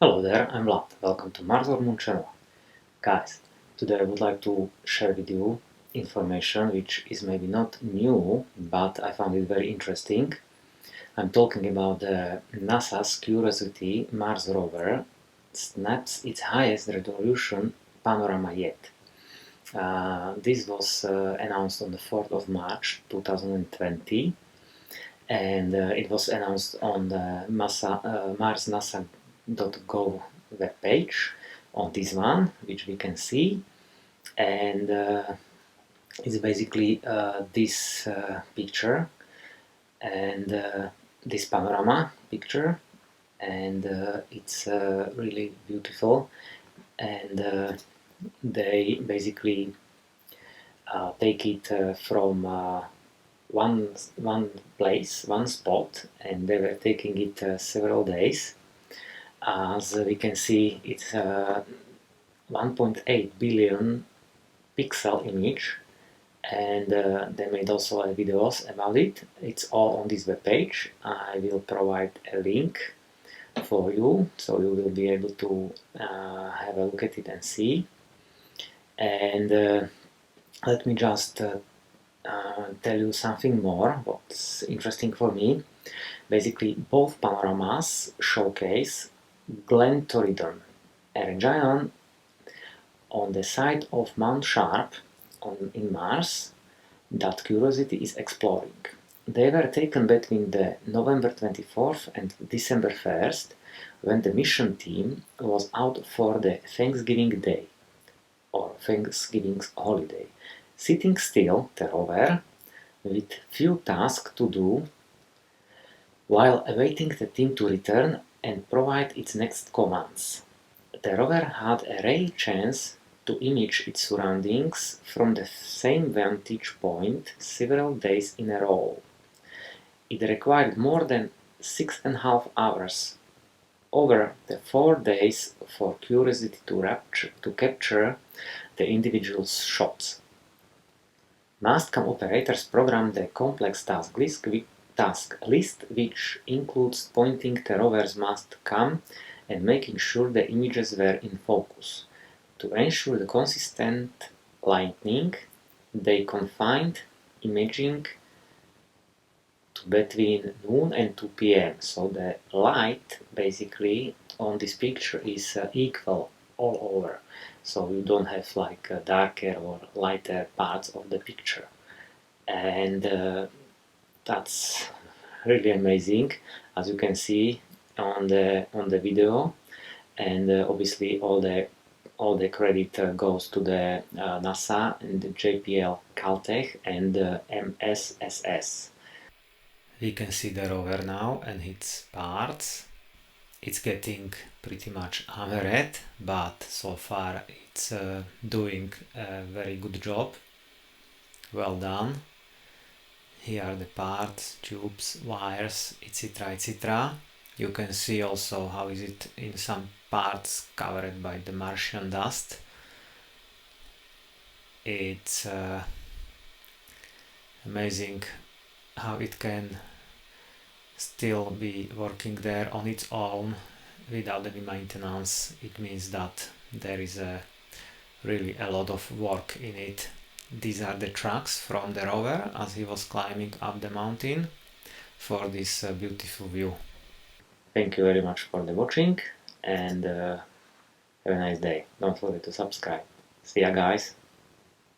Hello there, I'm Vlad. Welcome to Mars or Moon channel. Guys, today I would like to share with you information which is maybe not new, but I found it very interesting. I'm talking about NASA's Curiosity Mars rover snaps its highest resolution panorama yet. This was announced on the 4th of March 2020, and it was announced on the marsnasa.gov webpage on this one, which we can see, and it's basically this picture and this panorama picture, and it's really beautiful, and they basically take it from one place, one spot, and they were taking it several days. As we can see, it's 1.8 billion pixel image, and they made also videos about it. It's all on this webpage. I will provide a link for you, so you will be able to have a look at it and see. And let me just tell you something more what's interesting for me. Basically, both panoramas showcase Glentorridon, a region on the side of Mount Sharp in Mars that Curiosity is exploring. They were taken between the November 24th and December 1st, when the mission team was out for the Thanksgiving Day, or Thanksgiving holiday, sitting still, the rover, with few tasks to do, while awaiting the team to return and provide its next commands. The rover had a rare chance to image its surroundings from the same vantage point several days in a row. It required more than 6.5 hours over the 4 days for Curiosity to capture the individual shots. Mastcam operators programmed a complex task list which includes pointing the rover's Mastcam and making sure the images were in focus. To ensure the consistent lighting, they confined imaging to between noon and 2 p.m. So the light basically on this picture is equal all over. So you don't have like darker or lighter parts of the picture. And that's really amazing, as you can see on the video. And obviously all the credit goes to the NASA and the JPL-Caltech and Msss. We can see the rover now and its parts. It's getting pretty much hammered, but so far it's doing a very good job. Well done. Here are the parts, tubes, wires, etc, etc. You can see also how is it in some parts covered by the Martian dust. It's amazing how it can still be working there on its own without any maintenance. It means that there is really a lot of work in it. These are the tracks from the rover as he was climbing up the mountain for this beautiful view. Thank you very much for the watching, and have a nice day. Don't forget to subscribe. See ya, guys.